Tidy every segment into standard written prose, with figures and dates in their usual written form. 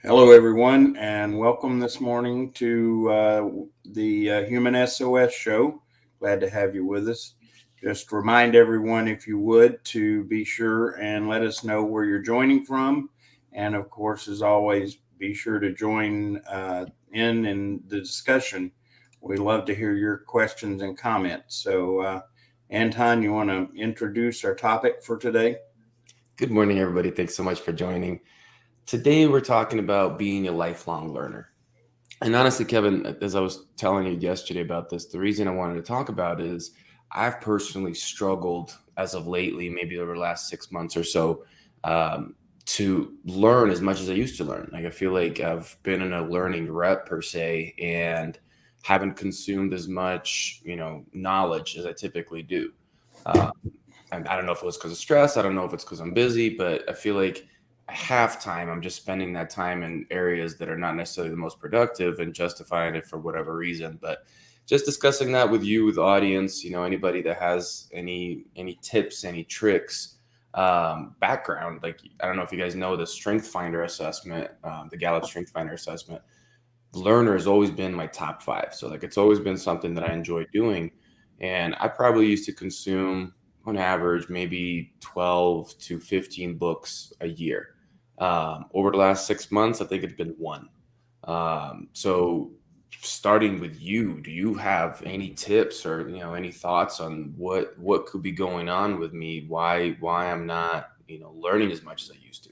Hello, everyone, and welcome this morning to the Human SOS show. Glad to have you with us. Just remind everyone, if you would, to be sure and let us know where you're joining from. And of course, as always, be sure to join in the discussion. We love to hear your questions and comments. So, Anton, you want to introduce our topic for today? Good morning, everybody. Thanks so much for joining. Today, we're talking about being a lifelong learner. And honestly, Kevin, as I was telling you yesterday about this, the reason I wanted to talk about it is I've personally struggled as of lately, maybe over the last 6 months or so, um, to learn as much as I used to learn. Like, I feel like I've been in a learning rut per se and haven't consumed as much, knowledge as I typically do. Uh, and I don't know if it was because of stress. I don't know if it's because I'm busy, but I feel like half time I'm just spending that time in areas that are not necessarily the most productive and justifying it for whatever reason. But just discussing that with you, with the audience, anybody that has any tips, any tricks, background. Like, I don't know if you guys know the Strength Finder assessment, the Gallup Strength Finder assessment. Learner has always been my top five. So like it's always been something that I enjoy doing. And I probably used to consume on average maybe 12 to 15 books a year. Over the last 6 months, I think it's been one. So starting with you, do you have any tips or any thoughts on what could be going on with me? Why I'm not learning as much as I used to?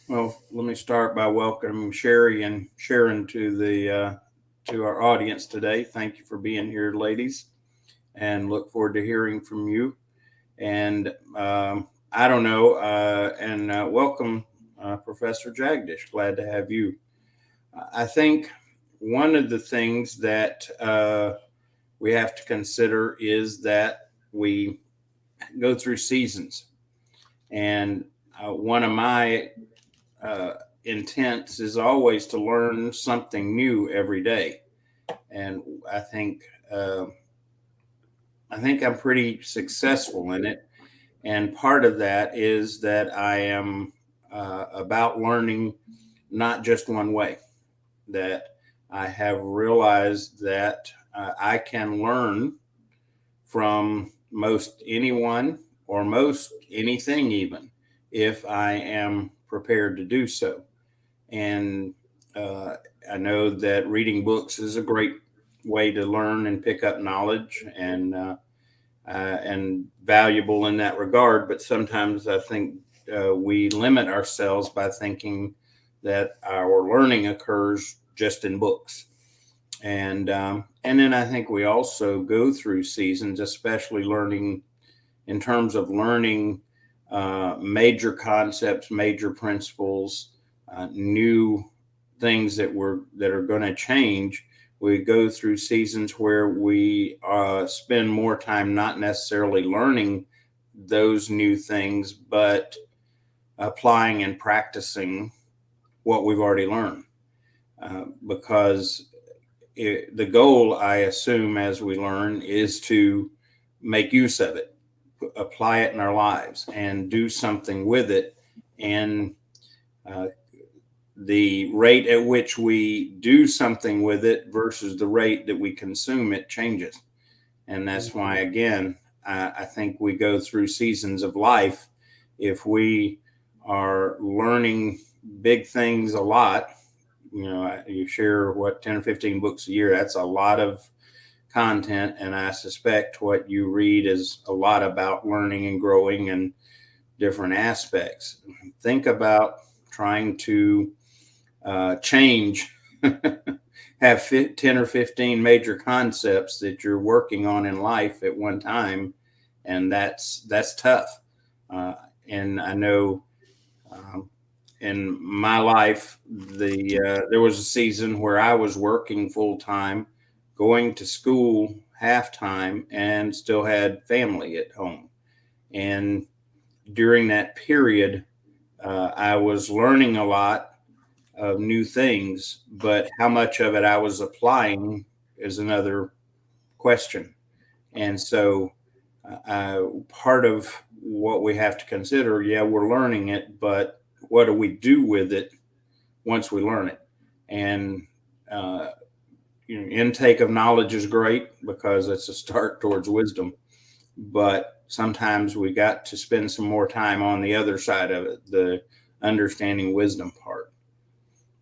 Well, let me start by welcoming Sherry and Sharon to our audience today. Thank you for being here, ladies, and look forward to hearing from you. And I don't know, and welcome, Professor Jagdish. Glad to have you. I think one of the things that we have to consider is that we go through seasons, and one of my uh, intents is always to learn something new every day, and I think uh, I think I'm pretty successful in it. And part of that is that I am about learning not just one way. That I have realized that I can learn from most anyone or most anything, even if I am prepared to do so. And uh, I know that reading books is a great way to learn and pick up knowledge and valuable in that regard. But sometimes I think we limit ourselves by thinking that our learning occurs just in books. And then I think we also go through seasons, especially learning in terms of learning major concepts, major principles, new things that are going to change. We go through seasons where we spend more time not necessarily learning those new things, but applying and practicing what we've already learned. Because the goal, I assume, as we learn, is to make use of it, apply it in our lives, and do something with it. And uh, the rate at which we do something with it versus the rate that we consume it changes. And that's why, again, I think we go through seasons of life. If we are learning big things a lot, you share what, 10 or 15 books a year, that's a lot of content. And I suspect what you read is a lot about learning and growing and different aspects. Think about trying to change, have 10 or 15 major concepts that you're working on in life at one time. And that's tough. Uh, and I know um, in my life, there was a season where I was working full time, going to school half time, and still had family at home. And during that period, I was learning a lot of new things, but how much of it I was applying is another question. And so, part of what we have to consider, yeah, we're learning it, but what do we do with it once we learn it. And intake of knowledge is great because it's a start towards wisdom, but sometimes we got to spend some more time on the other side of it, the understanding wisdom part.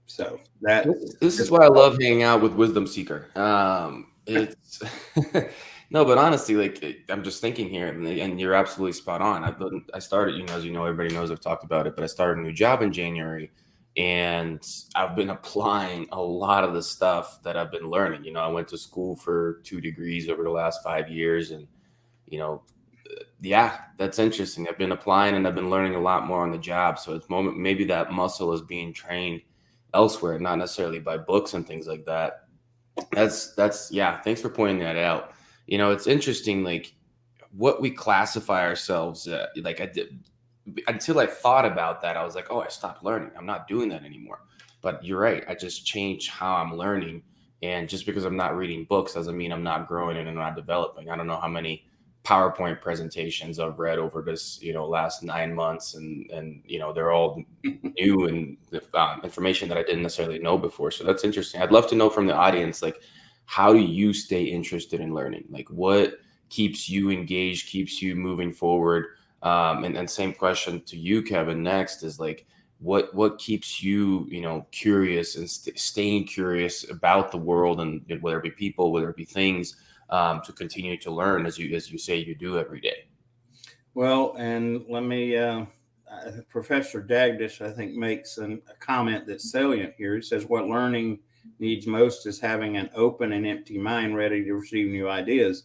So that This is why I love hanging out with Wisdom Seeker. It's no, but honestly, like I'm just thinking here, and you're absolutely spot on. I started, as you know, everybody knows I've talked about it, but I started a new job in January, and I've been applying a lot of the stuff that I've been learning. I went to school for 2 degrees over the last 5 years, and you know, yeah, that's interesting. I've been applying and I've been learning a lot more on the job. So it's moment maybe that muscle is being trained elsewhere, not necessarily by books and things like that. That's yeah. Thanks for pointing that out. It's interesting, like what we classify ourselves. Like I did until I thought about that. I was like, oh, I stopped learning. I'm not doing that anymore. But you're right. I just changed how I'm learning. And just because I'm not reading books doesn't mean I'm not growing and I'm not developing. I don't know how many PowerPoint presentations I've read over this, last 9 months, and they're all new and information that I didn't necessarily know before. So that's interesting. I'd love to know from the audience, like, how do you stay interested in learning? Like, what keeps you engaged, keeps you moving forward? And same question to you, Kevin. Next is like, what keeps you, curious and staying curious about the world, and whether it be people, whether it be things, to continue to learn as you say you do every day. Well, and let me, Professor Dagdish, I think, makes a comment that's salient here. He says, what learning needs most is having an open and empty mind ready to receive new ideas.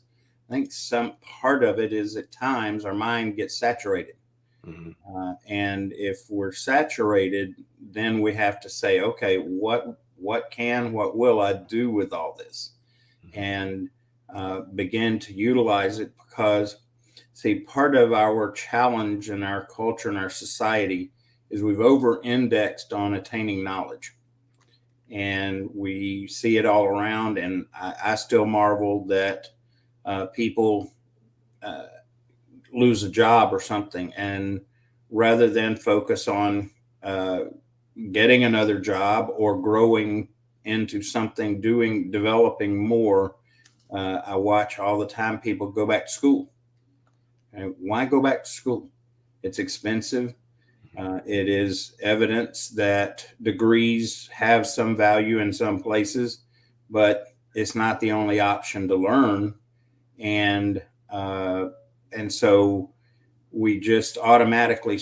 I think some part of it is at times our mind gets saturated. Mhm. And if we're saturated, then we have to say, okay, what what will I do with all this? And begin to utilize it, because see, part of our challenge in our culture and our society is we've over indexed on attaining knowledge, and we see it all around. And I still marvel that people uh, lose a job or something, and rather than focus on uh, getting another job or growing into something, developing more, I watch all the time people go back to school. And why go back to school? It's expensive. It is evidence that degrees have some value in some places, but it's not the only option to learn. And uh, and so we just automatically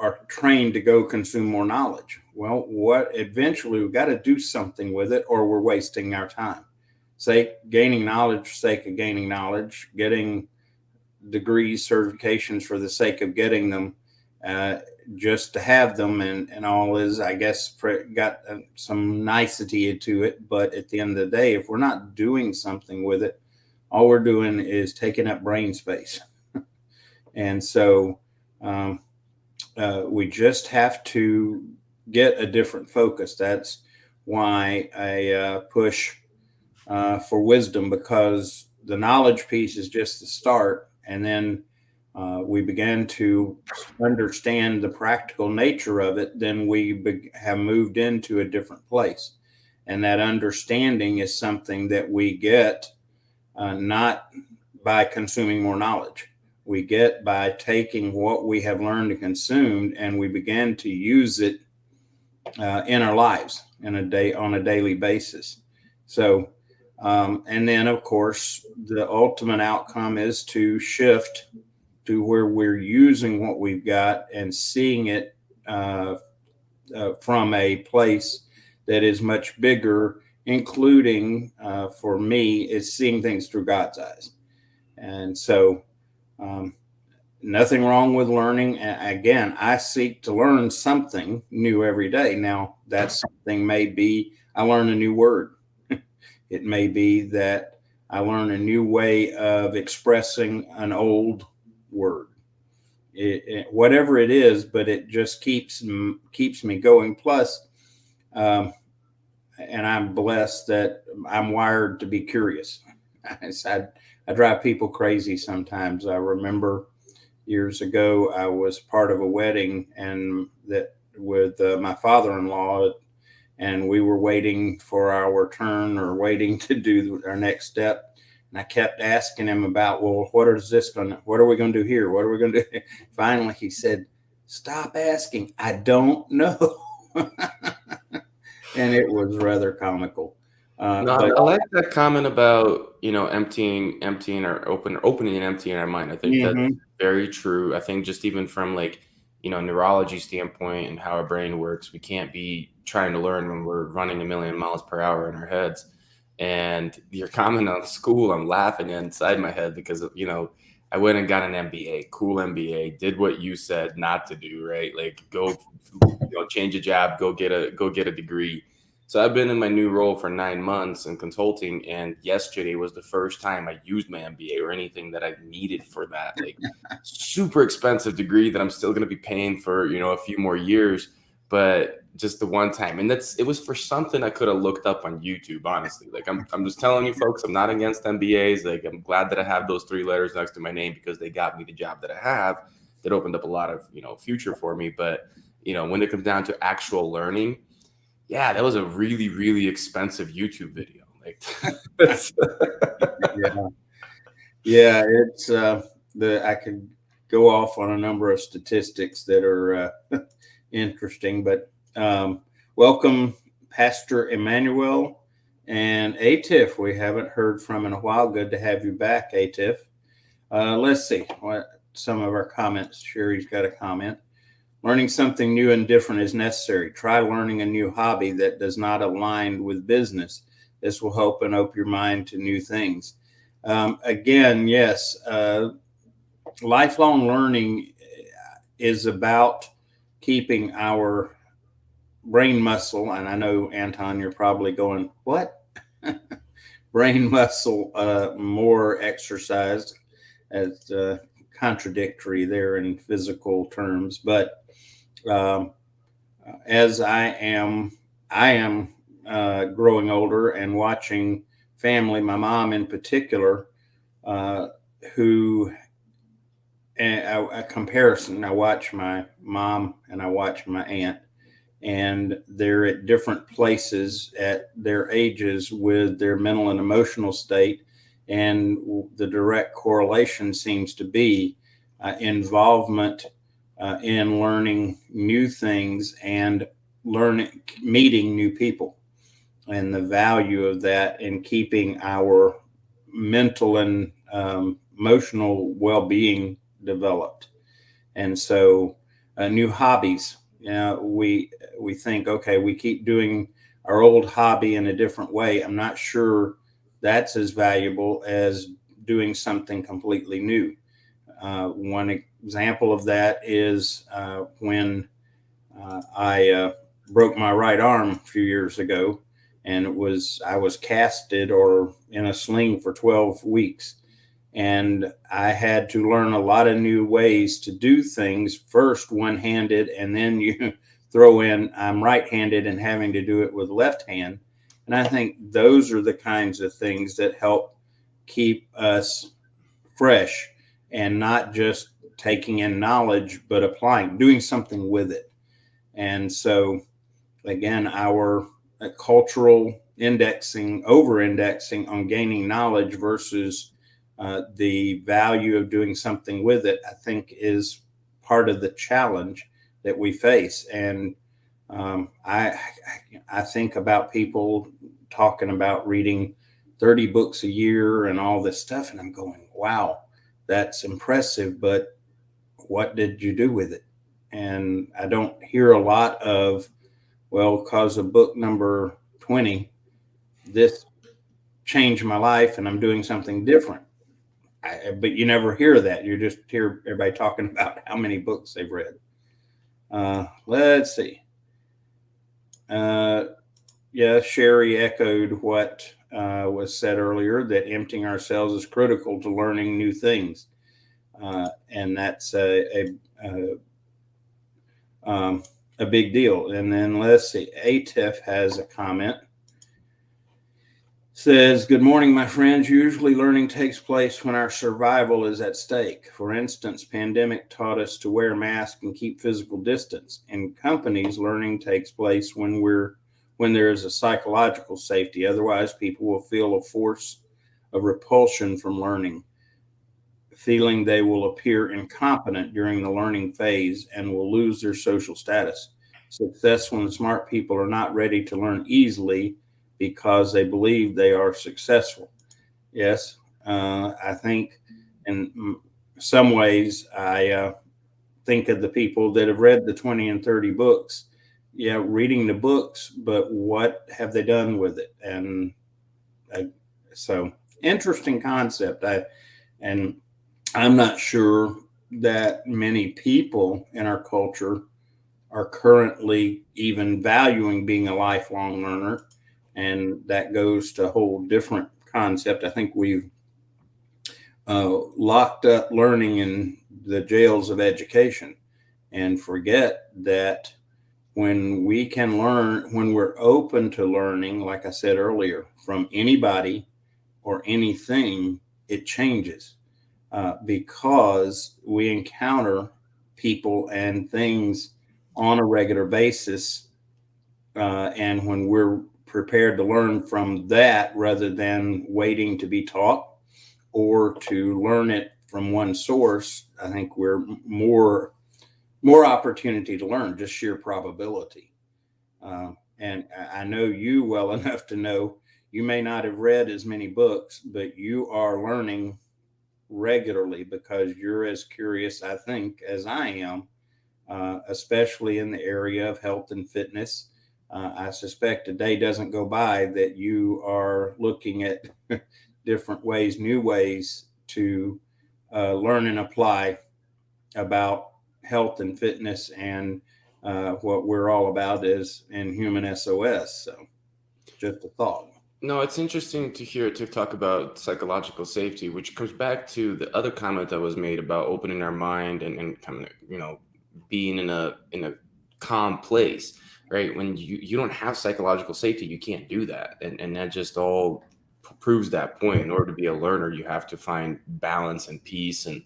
are trained to go consume more knowledge. Well, what eventually we've got to do something with it, or we're wasting our time. Say gaining knowledge for sake of gaining knowledge, getting degrees, certifications for the sake of getting them, uh, just to have them, and all is, I guess, got some nicety to it. But at the end of the day, if we're not doing something with it, all we're doing is taking up brain space. And so um, we just have to get a different focus. That's why I push for wisdom, because the knowledge piece is just the start. And then we began to understand the practical nature of it, then we have moved into a different place. And that understanding is something that we get not by consuming more knowledge. We get by taking what we have learned and consumed, and we begin to use it in our lives on a daily basis. So, and then of course, the ultimate outcome is to shift to where we're using what we've got and seeing it from a place that is much bigger, including for me, is seeing things through God's eyes. And so, um, nothing wrong with learning. Again, I seek to learn something new every day. Now, that something may be I learn a new word. It may be that I learn a new way of expressing an old word. Whatever it is, but it just keeps me going. Plus, um, and I'm blessed that I'm wired to be curious. I drive people crazy sometimes. I remember years ago I was part of a wedding, and that with my father-in-law, and we were waiting for our turn or waiting to do our next step. And I kept asking him about, well, what are we going to do here? What are we going to do? Finally, he said, stop asking. I don't know. And it was rather comical. No, But I like that comment about, emptying or opening and emptying our mind. I think that's mhm, very true. I think just even from like, neurology standpoint and how our brain works, we can't be trying to learn when we're running a million miles per hour in our heads. And your comment on school, I'm laughing inside my head because, I went and got an MBA, cool MBA, did what you said not to do, right? Like go, change a job, go get a degree. So I've been in my new role for 9 months in consulting, and yesterday was the first time I used my MBA or anything that I needed for that. Like super expensive degree that I'm still going to be paying for, a few more years, but just the one time. And it was for something I could have looked up on YouTube, honestly. Like I'm just telling you folks, I'm not against MBAs. Like I'm glad that I have those three letters next to my name because they got me the job that I have. That opened up a lot of, future for me. But, when it comes down to actual learning, yeah, that was a really, really expensive YouTube video. Like, that's, yeah, yeah, it's I could go off on a number of statistics that are interesting, but welcome, Pastor Emmanuel and Atif. We haven't heard from in a while. Good to have you back, Atif. Let's see what some of our comments. Sherry's got a comment. Learning something new and different is necessary. Try learning a new hobby that does not align with business. This will help and open your mind to new things. Again, yes, lifelong learning is about keeping our brain muscle. And I know, Anton, you're probably going, what? Brain muscle more exercised, as contradictory there in physical terms. But um, as I am growing older and watching family, my mom in particular, uh, who a comparison. I watch my mom and I watch my aunt, and they're at different places at their ages with their mental and emotional state. And the direct correlation seems to be involvement in learning new things and meeting new people, and the value of that in keeping our mental and emotional well-being developed. And so new hobbies, we think, okay, we keep doing our old hobby in a different way. I'm not sure that's as valuable as doing something completely new. One example of that is when I broke my right arm a few years ago, and I was casted or in a sling for 12 weeks, and I had to learn a lot of new ways to do things. First, one-handed, and then you throw in I'm right-handed and having to do it with left hand. And I think those are the kinds of things that help keep us fresh and not just taking in knowledge, but applying, doing something with it. And so, again, our cultural indexing, over indexing on gaining knowledge versus the value of doing something with it, I think is part of the challenge that we face. And I think about people talking about reading 30 books a year and all this stuff, and I'm going, wow, that's impressive, but what did you do with it? And I don't hear a lot of, well, because of book number 20, this changed my life and I'm doing something different. But you never hear that. You just hear everybody talking about how many books they've read. Let's see. Uh, yeah, Sherry echoed what was said earlier, that emptying ourselves is critical to learning new things. And that's a big deal. And then let's see. ATIF has a comment. Says, good morning, my friends. Usually learning takes place when our survival is at stake. For instance, pandemic taught us to wear masks and keep physical distance. In companies, learning takes place when when there is a psychological safety. Otherwise, people will feel a force of repulsion from learning, feeling they will appear incompetent during the learning phase and will lose their social status. Successful and smart people are not ready to learn easily because they believe they are successful. Yes, I think in some ways, I think of the people that have read the 20 and 30 books. Yeah, reading the books, but what have they done with it? And uh, so, interesting concept. And I'm not sure that many people in our culture are currently even valuing being a lifelong learner. And that goes to a whole different concept. I think we've locked up learning in the jails of education and forget that when we can learn, when we're open to learning, like I said earlier, from anybody or anything, it changes because we encounter people and things on a regular basis. And when we're prepared to learn from that rather than waiting to be taught or to learn it from one source, I think we're more opportunity to learn, just sheer probability. And I know you well enough to know you may not have read as many books, but you are learning regularly because you're as curious, I think, as I am, especially in the area of health and fitness. I suspect a day doesn't go by that you are looking at different ways, new ways to learn and apply about health and fitness and what we're all about is in human SOS. So, just a thought. No, it's interesting to hear to talk about psychological safety, which comes back to the other comment that was made about opening our mind and kind of, being in a calm place, right? When you don't have psychological safety, you can't do that. And that just all proves that point. In order to be a learner, you have to find balance and peace. And,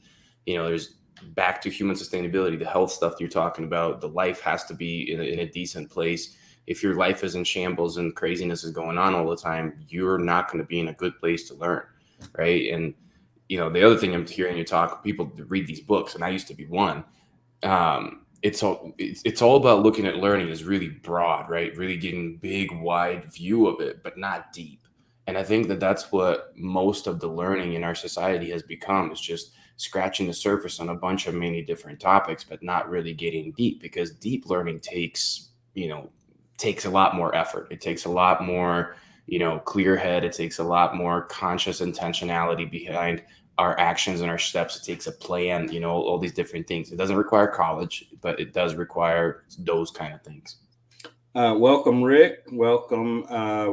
there's back to human sustainability, the health stuff you're talking about, the life has to be in a decent place. If your life is in shambles and craziness is going on all the time, you're not going to be in a good place to learn, right? And the other thing I'm hearing you talk, people read these books, and I used to be one. It's all about looking at learning as really broad, right? Really getting big, wide view of it, but not deep. And I think that that's what most of the learning in our society has become, is just scratching the surface on a bunch of many different topics, but not really getting deep, because deep learning takes a lot more effort. It takes a lot more, clear head. It takes a lot more conscious intentionality behind our actions and our steps. It takes a plan, all these different things. It doesn't require college, but it does require those kind of things. Welcome, Rick. Welcome,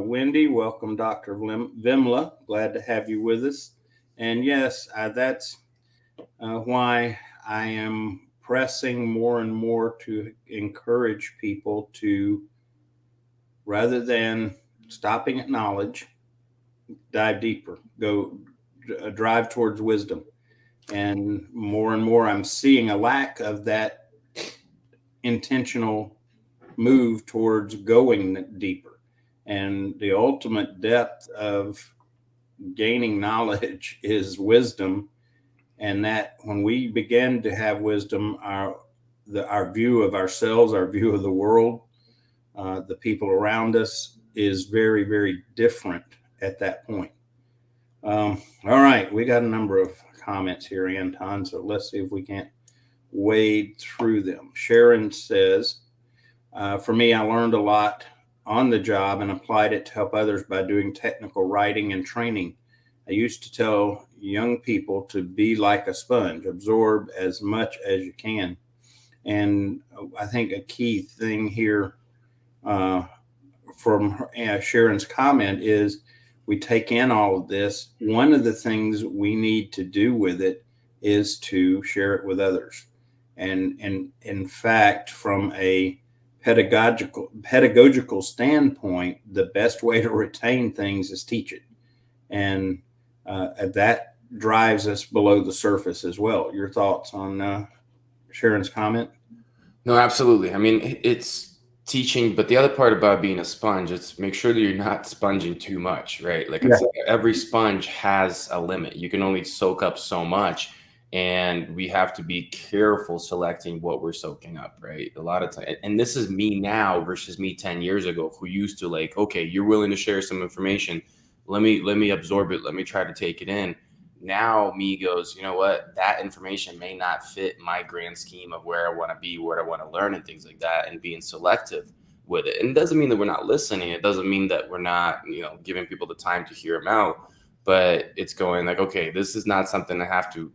Wendy. Welcome, Dr. Vimla. Glad to have you with us. And yes, that's why I am pressing more and more to encourage people to, rather than stopping at knowledge, dive deeper, go drive towards wisdom. And more, I'm seeing a lack of that intentional move towards going deeper. And the ultimate depth of gaining knowledge is wisdom. And that when we begin to have wisdom, our view of ourselves, our view of the world, the people around us is very, very different at that point. All right, we got a number of comments here, Anton, so let's see if we can't wade through them. Sharon says, for me, I learned a lot on the job and applied it to help others by doing technical writing and training. I used to tell young people to be like a sponge, absorb as much as you can. And I think a key thing here from Sharon's comment is we take in all of this. One of the things we need to do with it is to share it with others. And in fact, from a pedagogical standpoint, the best way to retain things is teach it. And that drives us below the surface as well. Your thoughts on Sharon's comment? No, absolutely. I mean, it's teaching, but the other part about being a sponge, it's make sure that you're not sponging too much, right? Like Yeah. it's every sponge has a limit. You can only soak up so much, and we have to be careful selecting what we're soaking up, right? A lot of time, and this is me now versus me 10 years ago, who used to like, okay, you're willing to share some information, let me absorb it, let me try to take it in. Now me goes, you know what, that information may not fit my grand scheme of where I want to be, what I want to learn, and things like that, and being selective with it. And it doesn't mean that we're not listening, it doesn't mean that we're not, giving people the time to hear them out, but it's going like, okay, this is not something I have to,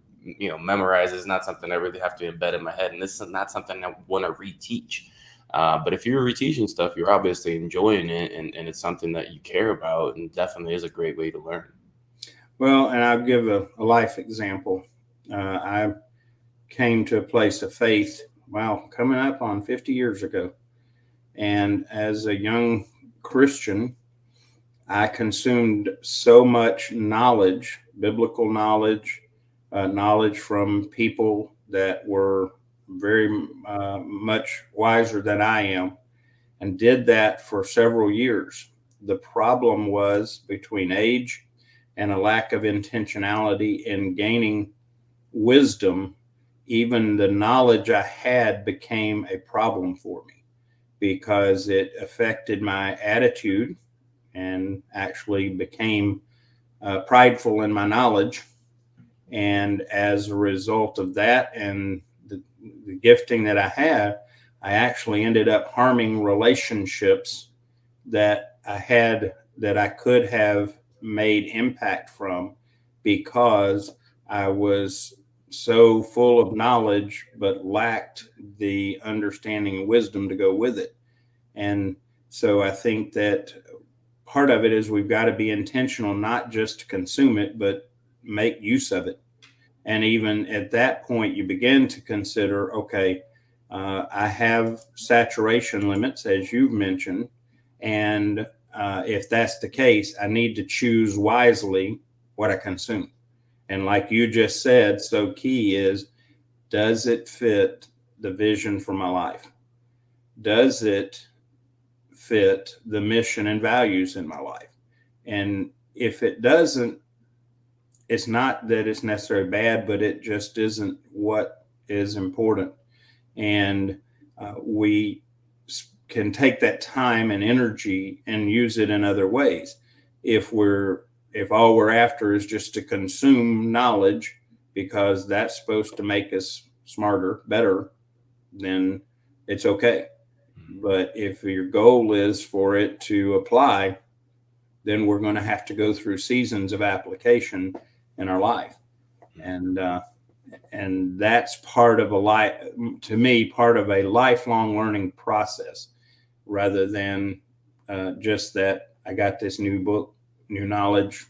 memorize. It's not something I really have to embed in my head, and this is not something I want to reteach. But if you're reteaching stuff, you're obviously enjoying it, and it's something that you care about, and definitely is a great way to learn. Well, and I'll give a life example. I came to a place of faith, wow, coming up on 50 years ago. And as a young Christian, I consumed so much knowledge, biblical knowledge, knowledge from people that were very much wiser than I am, and did that for several years. The problem was between age and a lack of intentionality in gaining wisdom, even the knowledge I had became a problem for me because it affected my attitude and actually became prideful in my knowledge. And as a result of that and the gifting that I had, I actually ended up harming relationships that I had that I could have made impact from because I was so full of knowledge but lacked the understanding and wisdom to go with it. And so I think that part of it is we've got to be intentional, not just to consume it, but make use of it. And even at that point, you begin to consider, okay, I have saturation limits, as you've mentioned. And if that's the case, I need to choose wisely what I consume. And like you just said, so key is, does it fit the vision for my life? Does it fit the mission and values in my life? And if it doesn't, it's not that it's necessarily bad, but it just isn't what is important. And we can take that time and energy and use it in other ways. If we're if all we're after is just to consume knowledge because that's supposed to make us smarter, better, then it's okay. But if your goal is for it to apply, then we're going to have to go through seasons of application in our life. And and that's part of a life, to me, part of a lifelong learning process rather than just that I got this new book, new knowledge,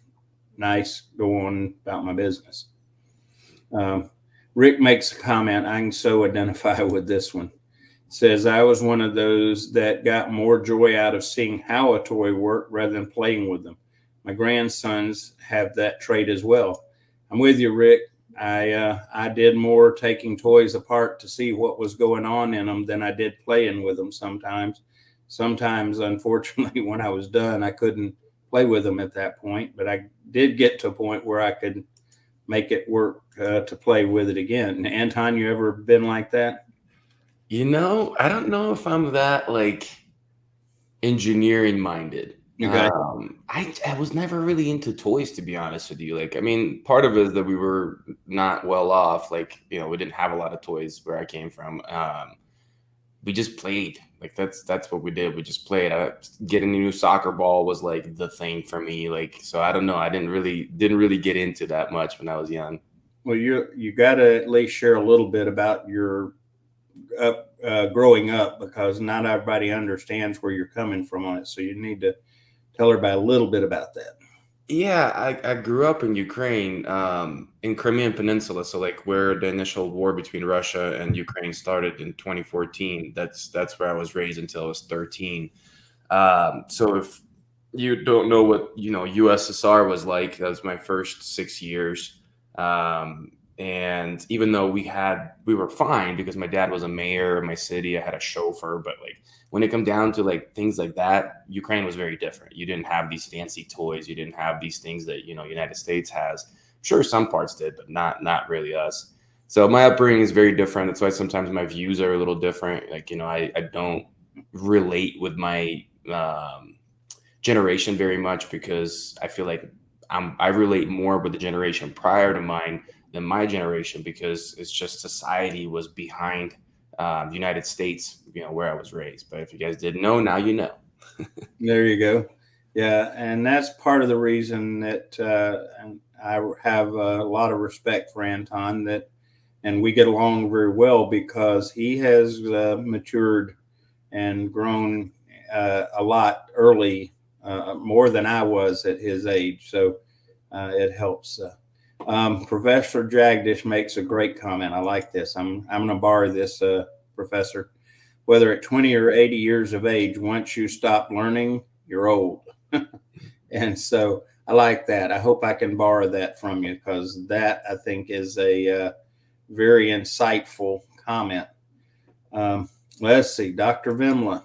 nice, go on about my business. um, Rick makes a comment I can so identify with this one. Says I was one of those that got more joy out of seeing how a toy worked rather than playing with them. My grandsons have that trait as well. I'm with you, Rick. I did more taking toys apart to see what was going on in them than I did playing with them. Sometimes, unfortunately, when I was done, I couldn't play with them at that point. But I did get to a point where I could make it work to play with it again. Anton, you ever been like that? I don't know if I'm that like engineering minded. Okay. I was never really into toys, to be honest with you. Like, I mean, part of it is that we were not well off. Like, we didn't have a lot of toys where I came from. We just played. Like that's what we did. We just played. Getting a new soccer ball was like the thing for me. Like, so I don't know. I didn't really get into that much when I was young. Well, you got to at least share a little bit about your growing up because not everybody understands where you're coming from on it. So you need to tell everybody a little bit about that. Yeah, I grew up in Ukraine, in Crimean Peninsula. So like where the initial war between Russia and Ukraine started in 2014. That's where I was raised until I was 13. So if you don't know what USSR was like, that was my first 6 years. And even though we were fine because my dad was a mayor in my city, I had a chauffeur, but like when it come down to like things like that, Ukraine was very different. You didn't have these fancy toys, you didn't have these things that, United States has. Sure, some parts did, but not really us. So my upbringing is very different. That's why sometimes my views are a little different. Like, I don't relate with my generation very much because I feel like I relate more with the generation prior to mine than my generation because it's just society was behind the United States, where I was raised. But if you guys didn't know, now you know. There you go. Yeah, and that's part of the reason that and I have a lot of respect for Anton, and we get along very well because he has matured and grown a lot early, more than I was at his age. So it helps. Professor Jagdish makes a great comment. I like this. I'm going to borrow this, Professor. Whether at 20 or 80 years of age, once you stop learning, you're old. And so I like that. I hope I can borrow that from you because that I think is a very insightful comment. Let's see, Dr. Vimla.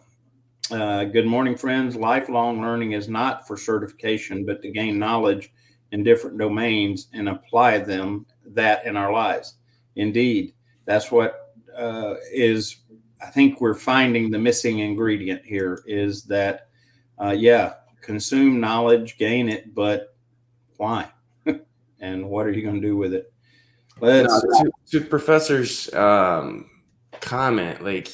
Good morning, friends. Lifelong learning is not for certification, but to gain knowledge in different domains and apply that in our lives. Indeed, that's what is. I think we're finding the missing ingredient here is that, yeah, consume knowledge, gain it, but why? And what are you going to do with it? No, to Professor's comment, like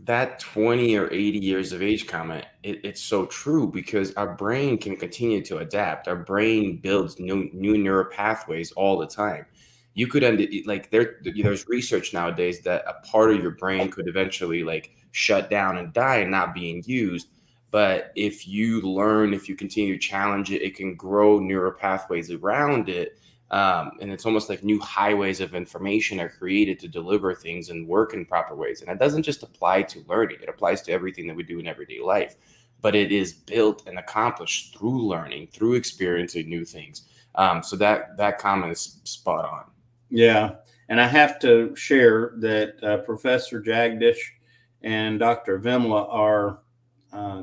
that 20 or 80 years of age comment, it's so true because our brain can continue to adapt. Our brain builds new neural pathways all the time. You could end it like there's research nowadays that a part of your brain could eventually like shut down and die and not being used. But if you continue to challenge it, it can grow neural pathways around it, and it's almost like new highways of information are created to deliver things and work in proper ways. And it doesn't just apply to learning, it applies to everything that we do in everyday life. But it is built and accomplished through learning, through experiencing new things. So that comment is spot on. Yeah. And I have to share that Professor Jagdish and Dr. Vimla are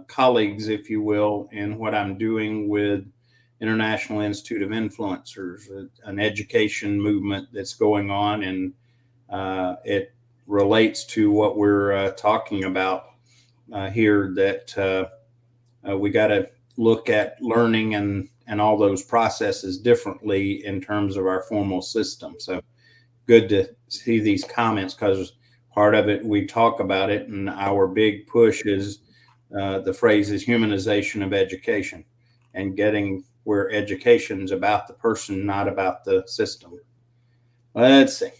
colleagues, if you will, in what I'm doing with International Institute of Influencers, an education movement that's going on, and it relates to what we're talking about here. That we got to look at learning and all those processes differently in terms of our formal system. So good to see these comments because part of it we talk about it, and our big push is the phrase is humanization of education and getting where education is about the person, not about the system. Let's see.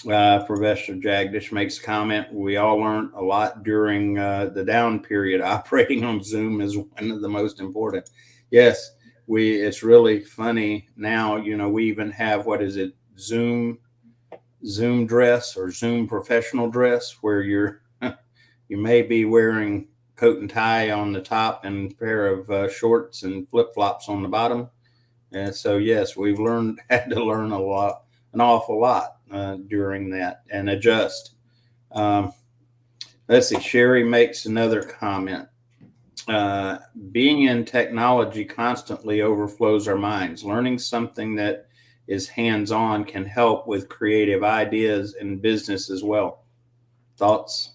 Professor Jagdish makes a comment. We all learned a lot during the down period. Operating on Zoom is one of the most important. Yes, it's really funny now. We even have, what is it, Zoom dress or Zoom professional dress, where you may be wearing coat and tie on the top and a pair of shorts and flip flops on the bottom. And so, yes, we've had to learn an awful lot during that and adjust. Let's see. Sherry makes another comment. Being in technology constantly overflows our minds. Learning something that is hands-on can help with creative ideas in business as well. Thoughts?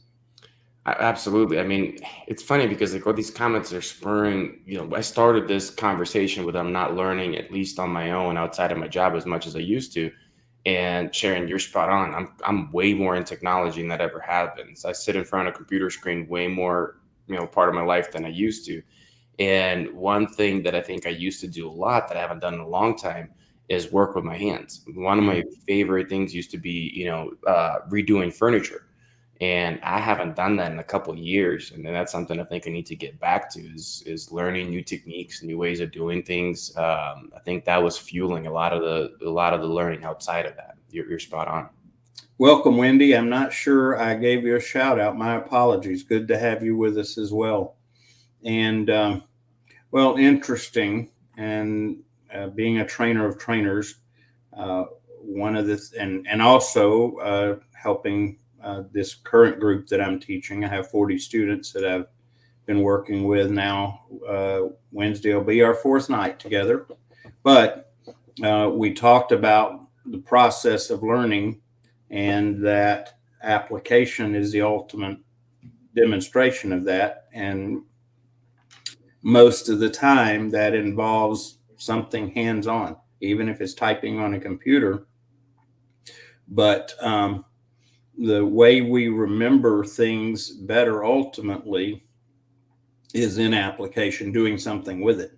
Absolutely. I mean, it's funny because like all these comments are spurring, I started this conversation with I'm not learning, at least on my own outside of my job as much as I used to. And Sharon, you're spot on. I'm way more in technology than that ever have been. So I sit in front of a computer screen way more, part of my life than I used to. And one thing that I think I used to do a lot that I haven't done in a long time is work with my hands. One of my favorite things used to be, redoing furniture. And I haven't done that in a couple of years, and that's something I think I need to get back to is learning new techniques, new ways of doing things. I think that was fueling a lot of the learning outside of that. You're spot on. Welcome, Wendy. I'm not sure I gave you a shout out. My apologies. Good to have you with us as well. And well, interesting. And being a trainer of trainers, one of the and also helping this current group that I'm teaching. I have 40 students that I've been working with now. Wednesday will be our fourth night together, but we talked about the process of learning, and that application is the ultimate demonstration of that. And most of the time, that involves something hands on, even if it's typing on a computer. But the way we remember things better ultimately is in application, doing something with it.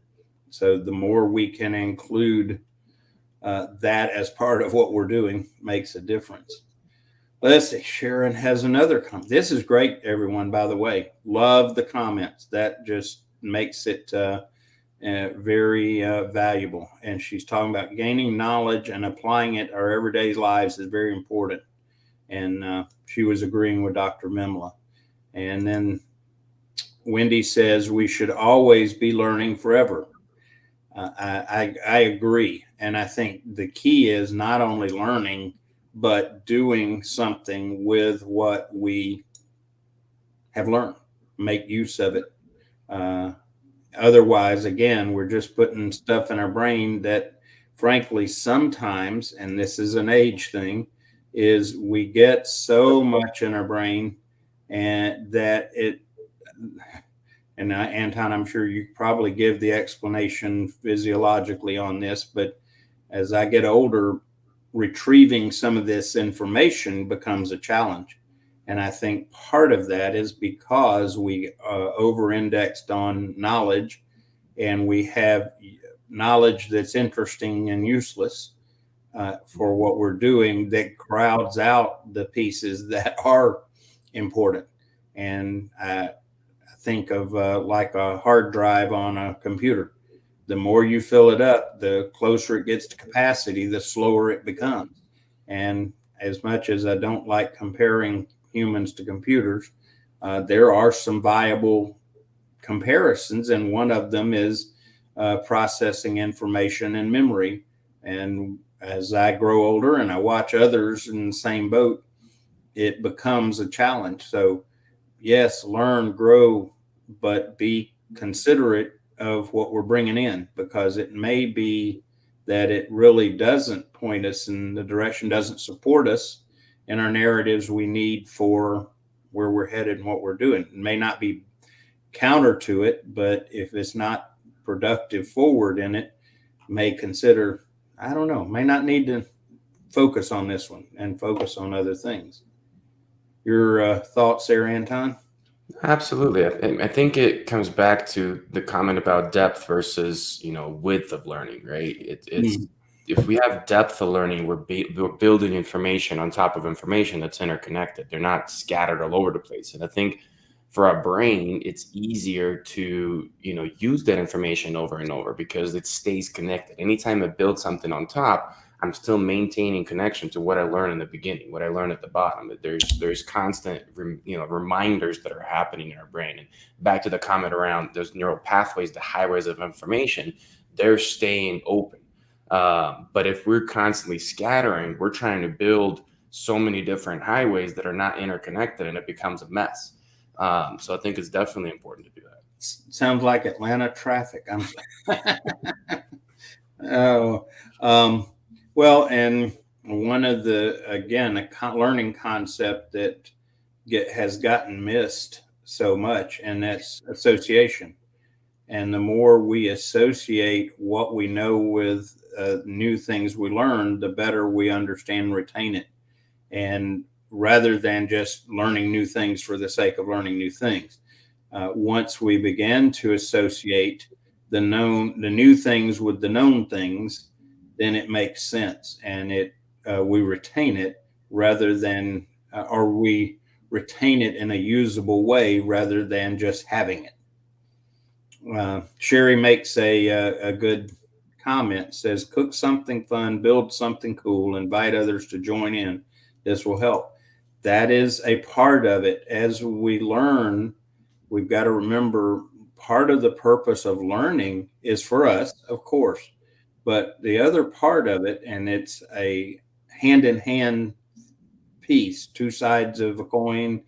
So the more we can include that as part of what we're doing makes a difference. Let's see. Sharon has another comment. This is great, everyone, by the way. Love the comments. That just makes it very valuable. And she's talking about gaining knowledge and applying it our everyday lives is very important. And she was agreeing with Dr. Memla. And then Wendy says we should always be learning forever. I agree. And I think the key is not only learning, but doing something with what we have learned, make use of it. Uh, Otherwise, again, we're just putting stuff in our brain that, frankly, sometimes, and this is an age thing, is we get so much in our brain and that it, and Anton, I'm sure you probably give the explanation physiologically on this, but as I get older, retrieving some of this information becomes a challenge. And I think part of that is because we over indexed on knowledge, and we have knowledge that's interesting and useless for what we're doing, that crowds out the pieces that are important. And I think of like a hard drive on a computer. The more you fill it up, the closer it gets to capacity, the slower it becomes. And as much as I don't like comparing humans to computers, there are some viable comparisons, and one of them is processing information and memory. And as I grow older and I watch others in the same boat, it becomes a challenge. So, yes, learn, grow, but be considerate of what we're bringing in, because it may be that it really doesn't point us in the direction, doesn't support us in our narratives we need for where we're headed and what we're doing. It may not be counter to it, but if it's not productive forward in it, may consider, I don't know, may not need to focus on this one and focus on other things. Your thoughts there, Anton? Absolutely. I think it comes back to the comment about depth versus, width of learning, right? It's Mm. if we have depth of learning, we're building information on top of information that's interconnected. They're not scattered all over the place. And I think for our brain, it's easier to, use that information over and over because it stays connected. Anytime I build something on top, I'm still maintaining connection to what I learned in the beginning, what I learned at the bottom. There's constant, reminders that are happening in our brain. And back to the comment around those neural pathways, the highways of information, they're staying open. But if we're constantly scattering, we're trying to build so many different highways that are not interconnected, and it becomes a mess. So I think it's definitely important to do that. Sounds like Atlanta traffic. Oh, well, and one of the, again, a learning concept that has gotten missed so much, and that's association. And the more we associate what we know with new things we learn, the better we understand and retain it. And rather than just learning new things for the sake of learning new things, once we begin to associate the new things with the known things, then it makes sense, and we retain it rather than, or we retain it in a usable way rather than just having it. Sherry makes a good comment, says, cook something fun, build something cool, invite others to join in. This will help. That is a part of it. As we learn, we've got to remember part of the purpose of learning is for us, of course, but the other part of it, and it's a hand in hand piece, two sides of a coin,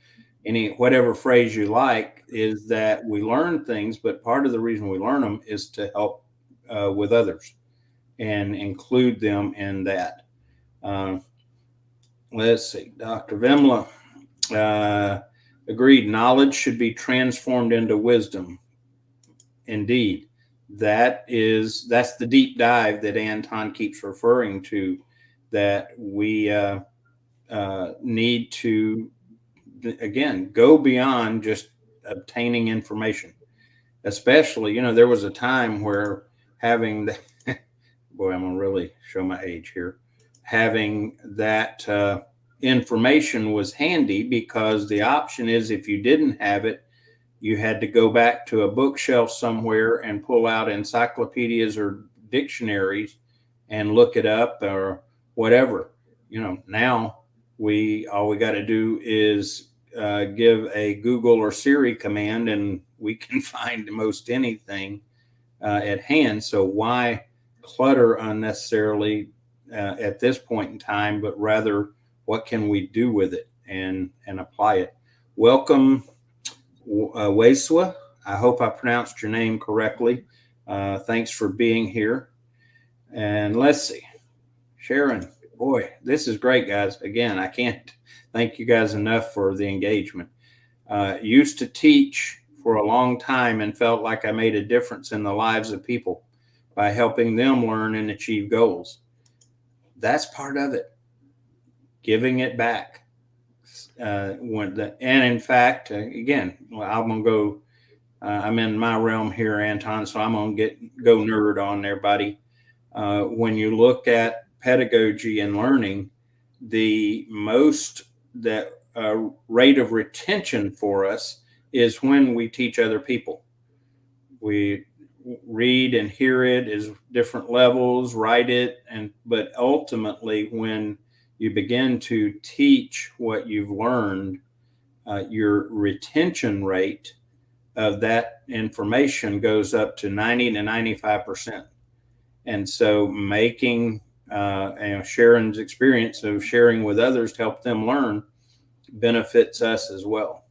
any whatever phrase you like, is that we learn things, but part of the reason we learn them is to help with others and include them in that. Uh, let's see, Dr. Vimla agreed. Knowledge should be transformed into wisdom. Indeed, that's the deep dive that Anton keeps referring to. That we need to again go beyond just obtaining information. Especially, there was a time where having the boy, I'm gonna really show my age here. Having that information was handy because the option is if you didn't have it, you had to go back to a bookshelf somewhere and pull out encyclopedias or dictionaries and look it up or whatever. Now all we got to do is give a Google or Siri command and we can find most anything at hand. So why clutter unnecessarily at this point in time, but rather what can we do with it and apply it? Welcome, Waiswa. I hope I pronounced your name correctly. Thanks for being here. And let's see, Sharon. Boy, this is great, guys. Again, I can't thank you guys enough for the engagement. Used to teach for a long time and felt like I made a difference in the lives of people by helping them learn and achieve goals. That's part of it. Giving it back. And in fact, again, I'm gonna go. I'm in my realm here, Anton, so I'm gonna go nerd on there, buddy. When you look at pedagogy and learning, the most that rate of retention for us is when we teach other people. We read and hear it as different levels, write it, but ultimately when you begin to teach what you've learned, your retention rate of that information goes up to 90 to 95%. And so making Sharon's experience of sharing with others to help them learn benefits us as well.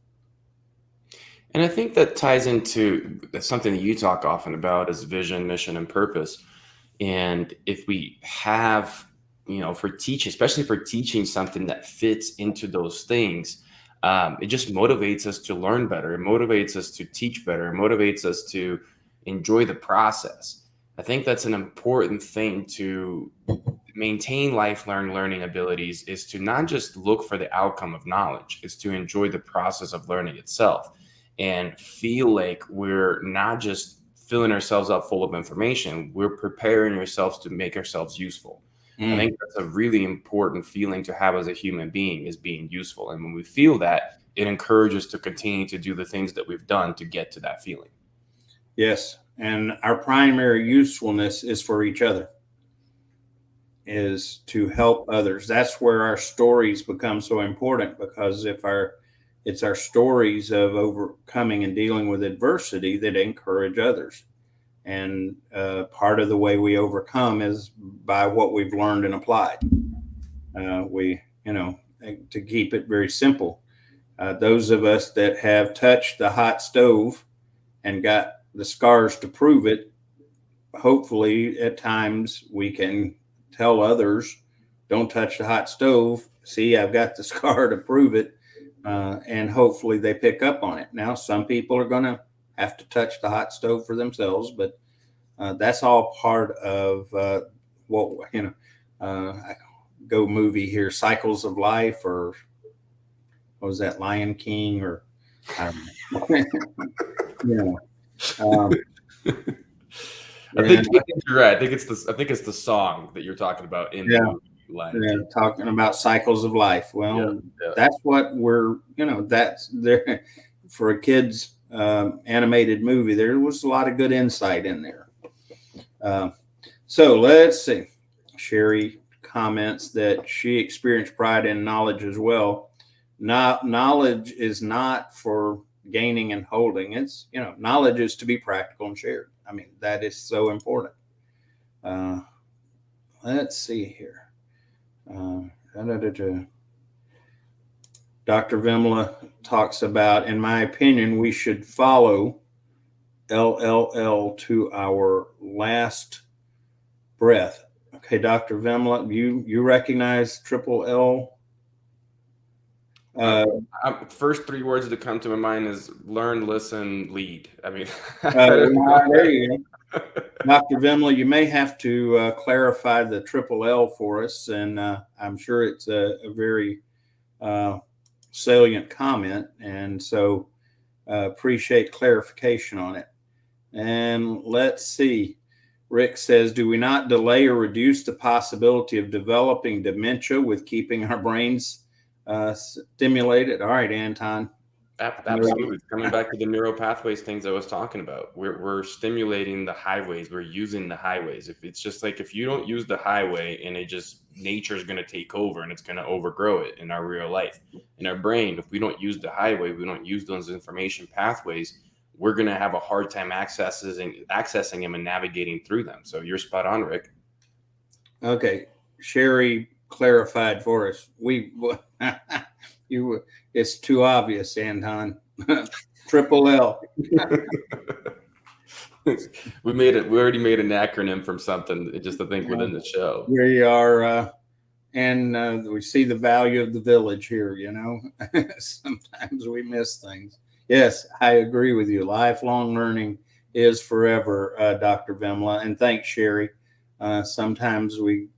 And I think that ties into something that you talk often about is vision, mission, and purpose. And if we have, especially for teaching something that fits into those things, it just motivates us to learn better. It motivates us to teach better. It motivates us to enjoy the process. I think that's an important thing to maintain lifelong learning abilities, is to not just look for the outcome of knowledge, is to enjoy the process of learning itself and feel like we're not just filling ourselves up full of information, we're preparing ourselves to make ourselves useful. I think that's a really important feeling to have as a human being, is being useful. And when we feel that, it encourages us to continue to do the things that we've done to get to that feeling. Yes. And our primary usefulness is for each other, is to help others. That's where our stories become so important, because it's our stories of overcoming and dealing with adversity that encourage others. And part of the way we overcome is by what we've learned and applied. To keep it very simple, those of us that have touched the hot stove and got the scars to prove it, hopefully at times we can tell others, don't touch the hot stove. See, I've got the scar to prove it. And hopefully they pick up on it. Now, some people are going to have to touch the hot stove for themselves, but that's all part of go movie here, Cycles of Life, or what was that, Lion King, or I don't know. I think you're right. I think it's the song that you're talking about in the movie. Talking about cycles of life. Well, that's what that's there for a kid's animated movie. There was a lot of good insight in there. So let's see. Sherry comments that she experienced pride in knowledge as well. Knowledge is not for gaining and holding. It's, knowledge is to be practical and shared. I mean, that is so important. Let's see here. Dr. Vimla talks about, in my opinion, we should follow LLL to our last breath. Okay, Dr. Vimla, you recognize triple L? First three words that come to my mind is learn, listen, lead. I mean, There you go. Dr. Vimla, you may have to clarify the triple L for us, and I'm sure it's a very salient comment, and so appreciate clarification on it. And let's see. Rick says, do we not delay or reduce the possibility of developing dementia with keeping our brains stimulated? All right, Anton. Absolutely. Coming back to the neural pathways things I was talking about, we're stimulating the highways. We're using the highways. If it's just like, if you don't use the highway and it just, nature is going to take over and it's going to overgrow it in our real life. In our brain, if we don't use the highway, we don't use those information pathways, we're going to have a hard time accessing them and navigating through them. So you're spot on, Rick. Okay. Sherry clarified for us. It's too obvious, Anton. Triple L. We already made an acronym from something just to think within the show. We are, and we see the value of the village here, Sometimes we miss things. Yes, I agree with you. Lifelong learning is forever, Dr. Vimla. And thanks, Sherry. Sometimes we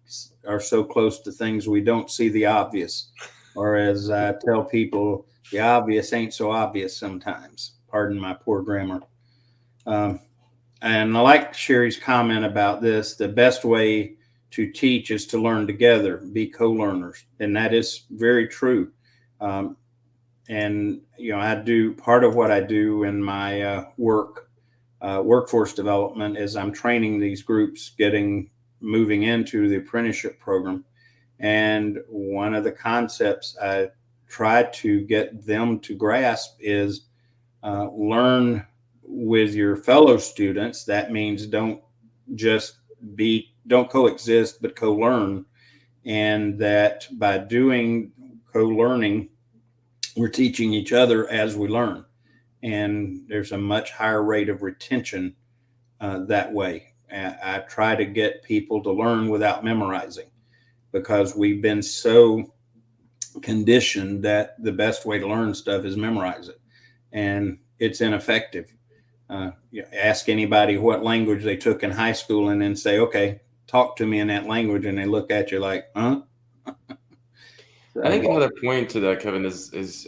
are so close to things we don't see the obvious. Or as I tell people, the obvious ain't so obvious sometimes. Pardon my poor grammar. And I like Sherry's comment about this. The best way to teach is to learn together, be co-learners. And that is very true. And, I do part of what I do in my workforce development is I'm training these groups moving into the apprenticeship program. And one of the concepts I try to get them to grasp is learn with your fellow students. That means don't coexist, but co-learn. And that by doing co-learning, we're teaching each other as we learn. And there's a much higher rate of retention that way. I try to get people to learn without memorizing, because we've been so conditioned that the best way to learn stuff is memorize it. And it's ineffective. Ask anybody what language they took in high school and then say, okay, talk to me in that language. And they look at you like, huh? I think another point to that, Kevin, is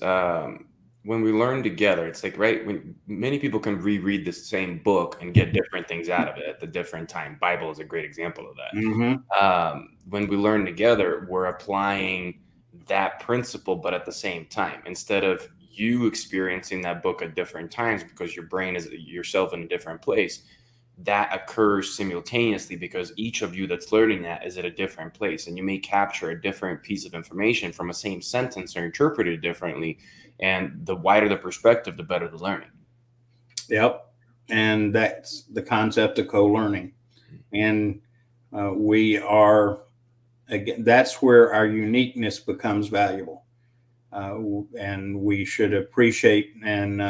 when we learn together, it's like, right, when many people can reread the same book and get different things out of it at the different time. Bible is a great example of that. Mm-hmm. When we learn together, we're applying that principle, but at the same time, instead of you experiencing that book at different times because your brain is yourself in a different place, that occurs simultaneously because each of you that's learning that is at a different place, and you may capture a different piece of information from a same sentence or interpret it differently. And the wider the perspective, the better the learning. Yep. And that's the concept of co-learning. And that's where our uniqueness becomes valuable. And we should appreciate and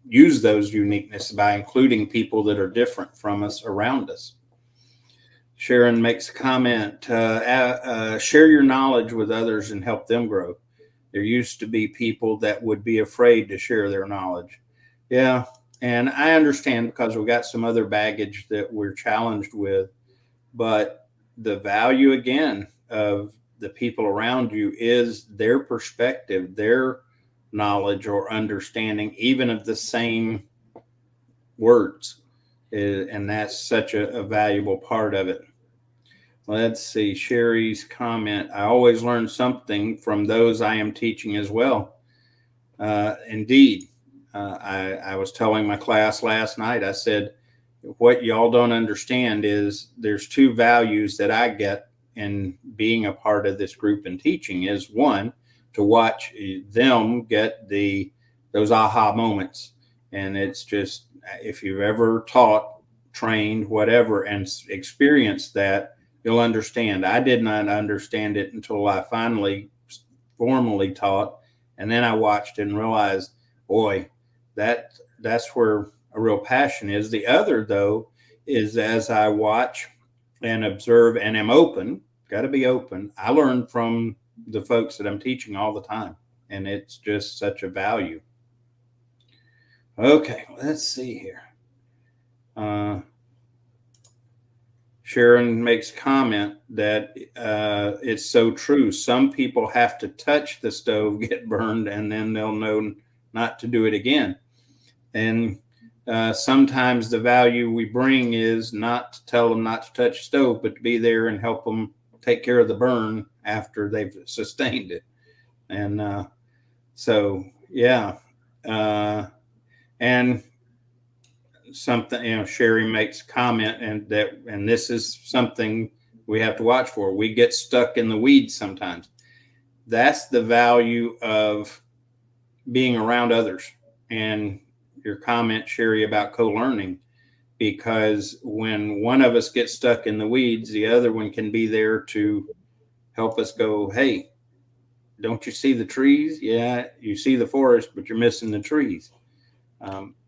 use those uniqueness by including people that are different from us around us. Sharon makes a comment, share your knowledge with others and help them grow. There used to be people that would be afraid to share their knowledge. Yeah. And I understand, because we've got some other baggage that we're challenged with, but the value again of the people around you is their perspective, their knowledge or understanding, even of the same words. And that's such a valuable part of it. Let's see, Sherry's comment. I always learn something from those I am teaching as well. Indeed. I was telling my class last night, I said, what y'all don't understand is there's two values that I get in being a part of this group and teaching. Is one, to watch them get those aha moments. And it's just, if you've ever taught, trained, whatever, and experienced that, you'll understand. I did not understand it until I finally formally taught, and then I watched and realized, boy, that's where a real passion is. The other, though, is as I watch and observe and am open, got to be open. I learn from the folks that I'm teaching all the time, and it's just such a value. Okay, let's see here. Sharon makes comment that it's so true. Some people have to touch the stove, get burned, and then they'll know not to do it again. And sometimes the value we bring is not to tell them not to touch the stove, but to be there and help them take care of the burn after they've sustained it. And so, yeah. And something, Sherry makes comment, and this is something we have to watch for. We get stuck in the weeds sometimes. That's the value of being around others. And your comment, Sherry, about co-learning, because when one of us gets stuck in the weeds, the other one can be there to help us go, hey, don't you see the trees? Yeah, you see the forest, but you're missing the trees.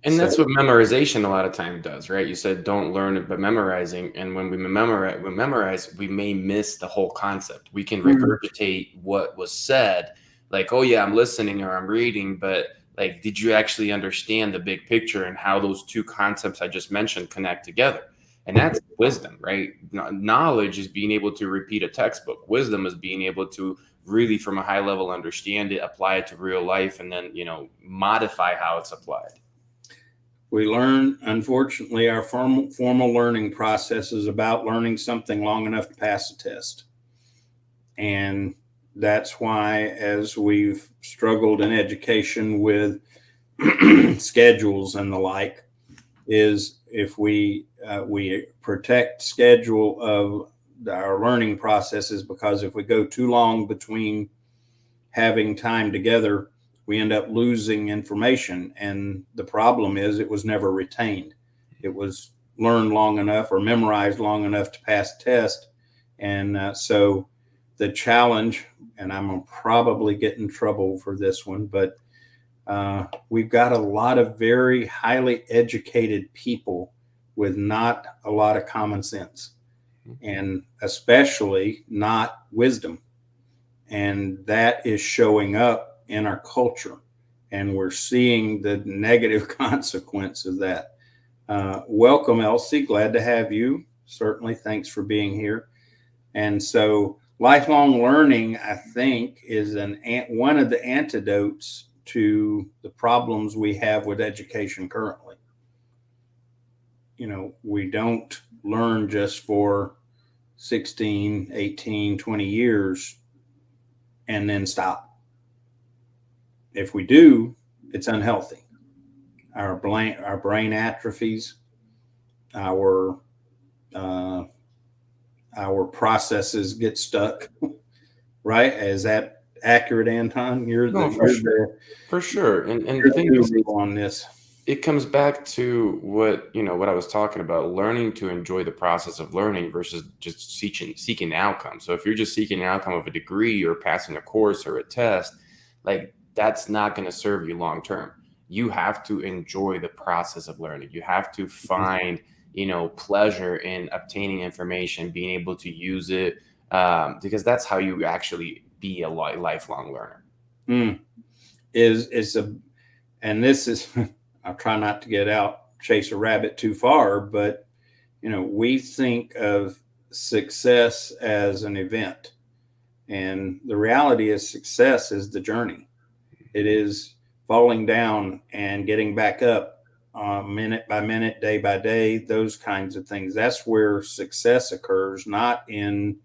And that's what memorization a lot of time does, right? You said don't learn it by memorizing, and when we memorize, we may miss the whole concept. We can regurgitate what was said, like, oh yeah, I'm listening or I'm reading, but like, did you actually understand the big picture and how those two concepts I just mentioned connect together? And that's wisdom, right? Knowledge is being able to repeat a textbook. Wisdom is being able to really, from a high level, understand it, apply it to real life, and then, modify how it's applied. We learn, unfortunately, our formal learning process is about learning something long enough to pass a test. And that's why, as we've struggled in education with schedules and the like, is if we protect schedule of our learning processes, because if we go too long between having time together, we end up losing information. And the problem is it was never retained. It was learned long enough or memorized long enough to pass test. And so the challenge, and I'm gonna probably get in trouble for this one, but we've got a lot of very highly educated people with not a lot of common sense, and especially not wisdom. And that is showing up in our culture, and we're seeing the negative consequence of that. Welcome, Elsie. Glad to have you. Certainly. Thanks for being here. And so lifelong learning, I think, is one of the antidotes to the problems we have with education currently. We don't learn just for 16, 18, 20 years and then stop. If we do, it's unhealthy. Our brain atrophies, our processes get stuck. Right? Is that accurate, Anton? For sure. And the thing is, on this, it comes back to what I was talking about, learning to enjoy the process of learning versus just seeking the outcome. So if you're just seeking the outcome of a degree or passing a course or a test, like, that's not going to serve you long term. You have to enjoy the process of learning. You have to find pleasure in obtaining information, being able to use it, because that's how you actually be a lifelong learner. And this is I'll try not to chase a rabbit too far, but we think of success as an event, and the reality is success is the journey. It is falling down and getting back up, minute by minute, day by day, those kinds of things. That's where success occurs, not in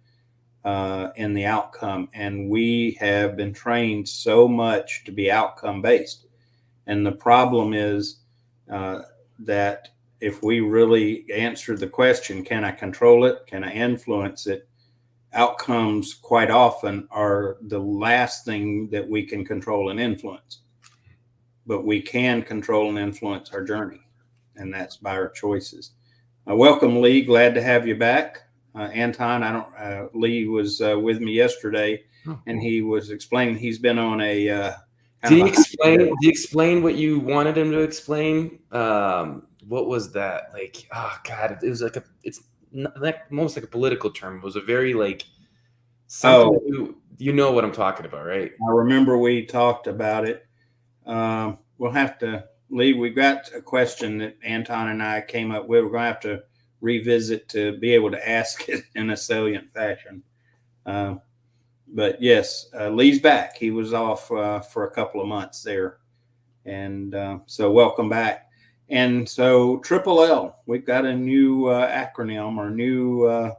the outcome. And we have been trained so much to be outcome based. And the problem is that if we really answer the question, can I control it? Can I influence it? Outcomes quite often are the last thing that we can control and influence. But we can control and influence our journey, and that's by our choices. Welcome, Lee. Glad to have you back. Anton, I don't. Lee was with me yesterday, Oh, and cool. he was explaining he's been on a kind Did of he a explain? holiday. Did he explain what you wanted him to explain? What was that? Like, oh God, it was like a. It's not, like almost like a political term. It was a very like something Oh, that you know what I'm talking about, right? I remember we talked about it. We'll have to, Lee. We've got a question that Anton and I came up with. We're going to have to revisit to be able to ask it in a salient fashion. Uh, but yes, Lee's back. He was off for a couple of months there, and so welcome back. And so Triple L, we've got a new acronym or new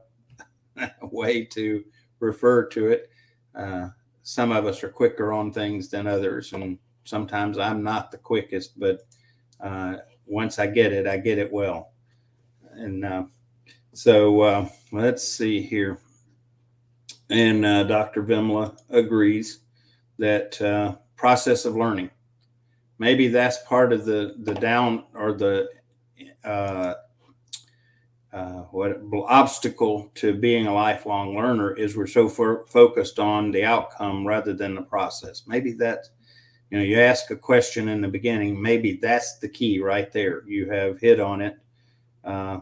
way to refer to it. Uh, some of us are quicker on things than others, and sometimes I'm not the quickest, but uh, once I get it well. And let's see here. And Dr. Vimla agrees that process of learning. Maybe that's part of the down or the uh, what obstacle to being a lifelong learner is we're so focused on the outcome rather than the process. Maybe that you ask a question in the beginning. Maybe that's the key right there. You have hit on it. Uh,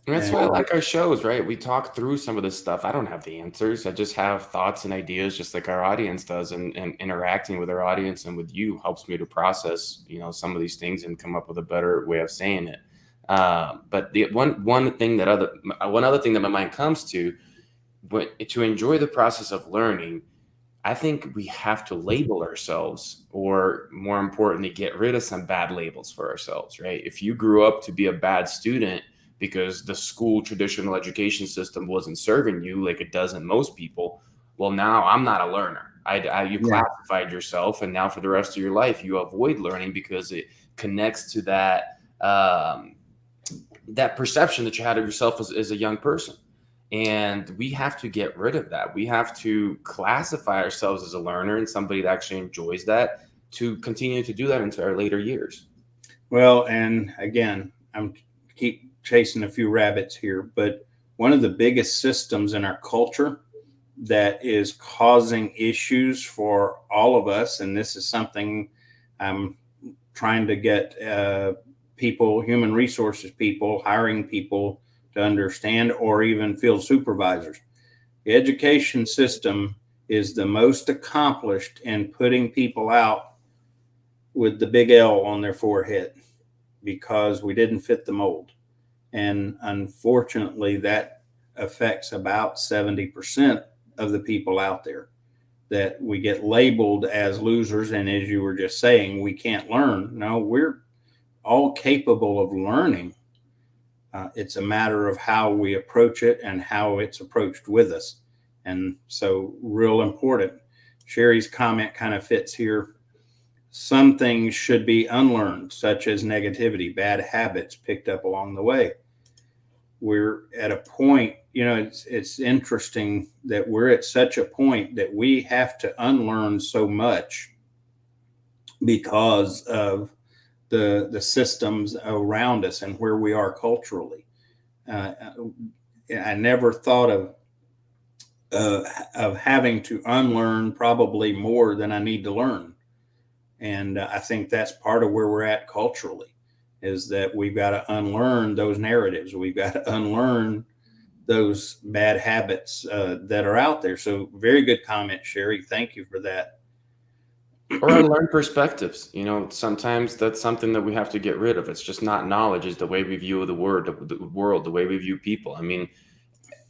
And that's and why I like our shows, right? We talk through some of this stuff. I don't have the answers. I just have thoughts and ideas, just like our audience does. And interacting with our audience and with you helps me to process, some of these things and come up with a better way of saying it. But the one other thing that my mind comes to, but to enjoy the process of learning, I think we have to label ourselves, or more importantly, get rid of some bad labels for ourselves, right? If you grew up to be a bad student because the school traditional education system wasn't serving you like it does in most people, well, now I'm not a learner. You yeah, classified yourself, and now for the rest of your life, you avoid learning because it connects to that perception that you had of yourself as a young person. And we have to get rid of that. We have to classify ourselves as a learner and somebody that actually enjoys that, to continue to do that into our later years. well, and again, I'm keep chasing a few rabbits here, but one of the biggest systems in our culture that is causing issues for all of us, and this is something I'm trying to get people, human resources people, hiring people to understand, or even field supervisors. The education system is the most accomplished in putting people out with the big L on their forehead because we didn't fit the mold. And unfortunately, that affects about 70% of the people out there, that we get labeled as losers. And as you were just saying, we can't learn. No, we're all capable of learning. It's a matter of how we approach it and how it's approached with us. And so, real important. Sherry's comment kind of fits here. Some things should be unlearned, such as negativity, bad habits picked up along the way. We're at a point, it's interesting that we're at such a point that we have to unlearn so much because of the systems around us and where we are culturally. Uh, I never thought of having to unlearn probably more than I need to learn, and I think that's part of where we're at culturally, is that we've got to unlearn those narratives. We've got to unlearn those bad habits that are out there. So, very good comment, Sherry. Thank you for that. Or unlearned perspectives. Sometimes that's something that we have to get rid of. It's just not knowledge, is the way we view the world, the way we view people. I mean,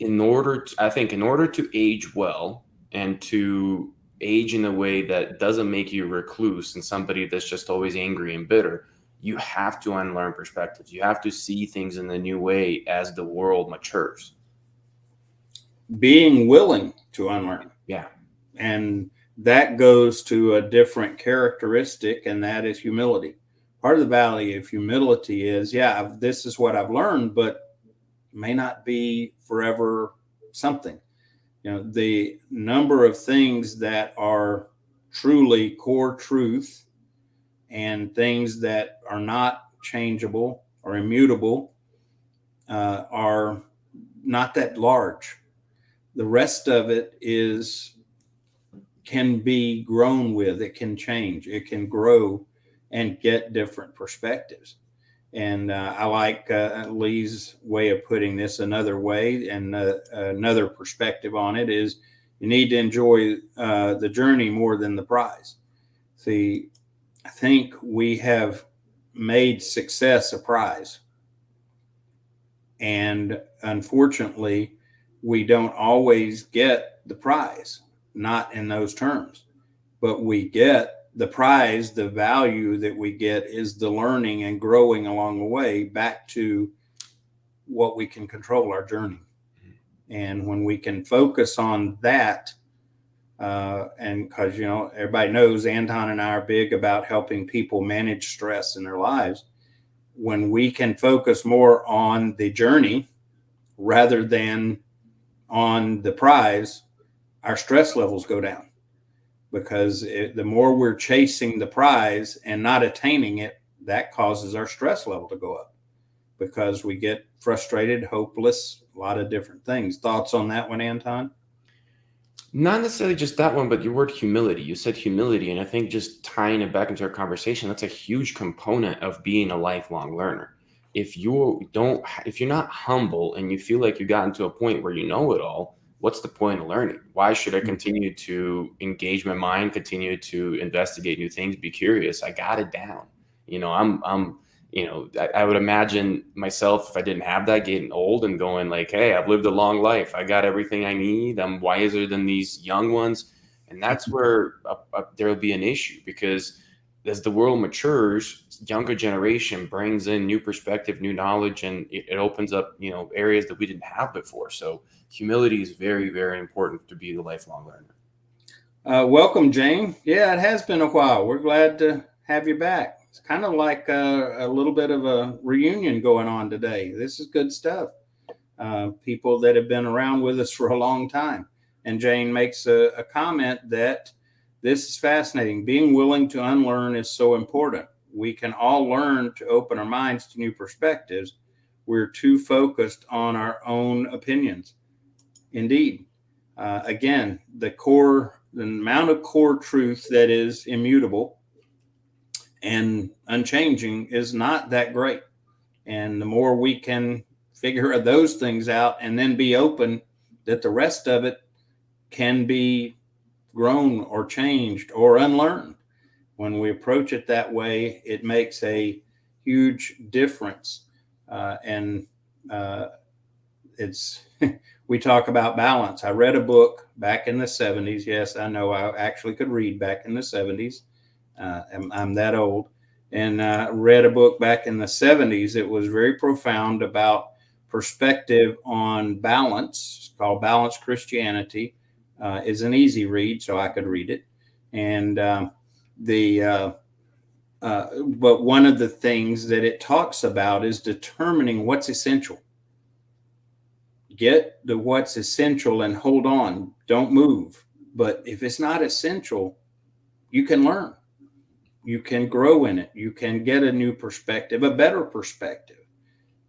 I think in order to age well and to age in a way that doesn't make you recluse and somebody that's just always angry and bitter, you have to unlearn perspectives. You have to see things in a new way as the world matures. Being willing to unlearn. Yeah. And that goes to a different characteristic, and that is humility. Part of the value of humility is, yeah, this is what I've learned, but may not be forever something. The number of things that are truly core truth and things that are not changeable or immutable are not that large. The rest of it can be grown with. It can change. It can grow and get different perspectives. And I like Lee's way of putting this another way, and another perspective on it is you need to enjoy the journey more than the prize. See, I think we have made success a prize. And unfortunately, we don't always get the prize, not in those terms, but we get the prize. The value that we get is the learning and growing along the way back to what we can control, our journey. And when we can focus on that, and because, everybody knows Anton and I are big about helping people manage stress in their lives. When we can focus more on the journey rather than on the prize, our stress levels go down, because the more we're chasing the prize and not attaining it, that causes our stress level to go up, because we get frustrated, hopeless, a lot of different things. Thoughts on that one, Anton? Not necessarily just that one, but your word humility. You said humility, and I think just tying it back into our conversation, that's a huge component of being a lifelong learner. If you're not humble and you feel like you've gotten to a point where you know it all, what's the point of learning? Why should I continue to engage my mind, continue to investigate new things, be curious? I got it down. I would imagine myself, if I didn't have that, getting old and going like, hey, I've lived a long life. I got everything I need. I'm wiser than these young ones. And that's where there'll be an issue, because as the world matures, younger generation brings in new perspective, new knowledge, and it opens up, areas that we didn't have before. So humility is very, very important to be the lifelong learner. Welcome, Jane. Yeah, it has been a while. We're glad to have you back. It's kind of like a little bit of a reunion going on today. This is good stuff. People that have been around with us for a long time. And Jane makes a comment that this is fascinating. Being willing to unlearn is so important. We can all learn to open our minds to new perspectives. We're too focused on our own opinions. Indeed. Again, the amount of core truth that is immutable and unchanging is not that great. And the more we can figure those things out and then be open that the rest of it can be grown or changed or unlearned, when we approach it that way, it makes a huge difference. It's we talk about balance. I read a book back in the 70s. Yes, I know I actually could read back in the 70s. I'm that old. And read a book back in the 70s. It was very profound about perspective on balance. It's called Balanced Christianity. It's an easy read, so I could read it. And but one of the things that it talks about is determining what's essential. Get the what's essential and hold on. Don't move. But if it's not essential, you can learn. You can grow in it. You can get a new perspective, a better perspective,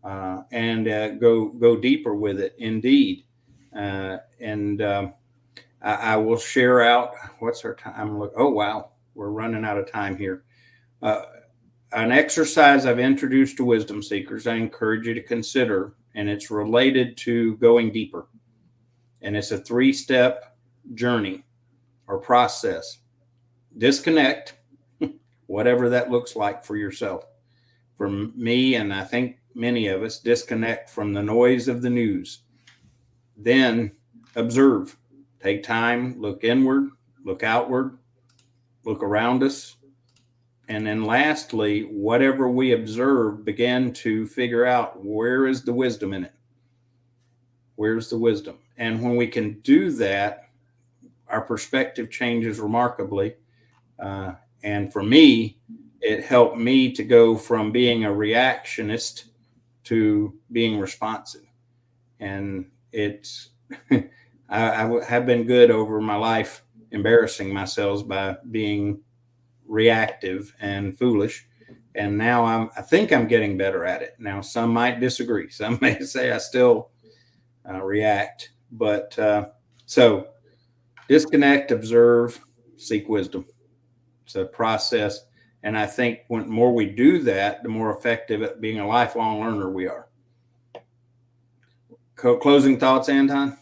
and go deeper with it. Indeed. I will share out. What's our time? Oh, wow. We're running out of time here. An exercise I've introduced to wisdom seekers, I encourage you to consider, and it's related to going deeper. And it's a 3-step journey or process. Disconnect, whatever that looks like for yourself. For me, and I think many of us, disconnect from the noise of the news. Then observe. Take time, look inward, look outward, look around us. And then lastly, whatever we observe, begin to figure out, where is the wisdom in it? Where's the wisdom? And when we can do that, our perspective changes remarkably. And for me, it helped me to go from being a reactionist to being responsive. And it's, I have been good over my life, embarrassing myself by being reactive and foolish. And now I think I'm getting better at it. Now, some might disagree. Some may say I still react. But so disconnect, observe, seek wisdom. It's a process. And I think when more we do that, the more effective at being a lifelong learner we are. Closing thoughts, Anton?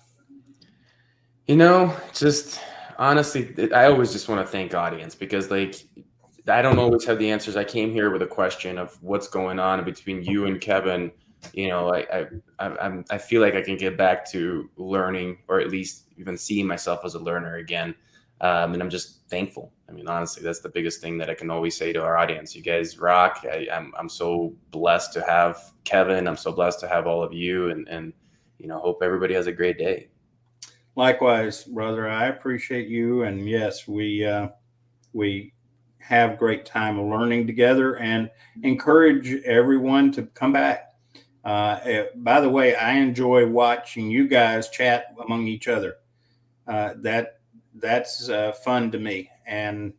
Just honestly, I always just want to thank audience because I don't always have the answers. I came here with a question of what's going on between you and Kevin. I feel like I can get back to learning, or at least even seeing myself as a learner again. And I'm just thankful. I mean, honestly, that's the biggest thing that I can always say to our audience. You guys rock. I'm so blessed to have Kevin. I'm so blessed to have all of you, and hope everybody has a great day. Likewise, brother. I appreciate you, and yes, we have great time learning together, and encourage everyone to come back. By the way, I enjoy watching you guys chat among each other. That's fun to me, and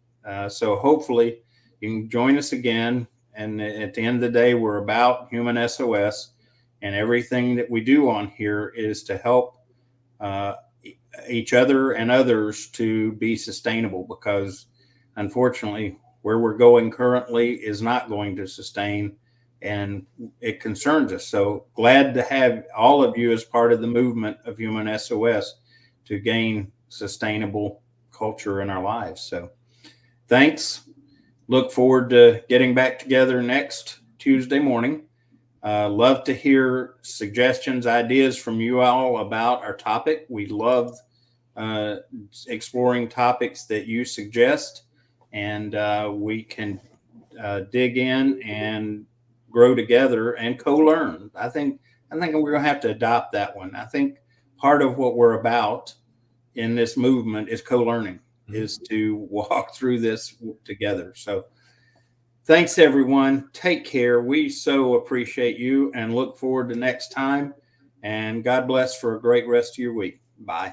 so hopefully you can join us again. And at the end of the day, we're about human SOS, and everything that we do on here is to help each other and others to be sustainable, because unfortunately where we're going currently is not going to sustain, and it concerns us. So glad to have all of you as part of the movement of human SOS to gain sustainable culture in our lives. So thanks. Look forward to getting back together next Tuesday morning. Love to hear suggestions, ideas from you all about our topic. We love exploring topics that you suggest, and we can dig in and grow together and co-learn. I think we're going to have to adopt that one. I think part of what we're about in this movement is co-learning, is to walk through this together. So thanks, everyone. Take care. We so appreciate you and look forward to next time. And God bless for a great rest of your week. Bye.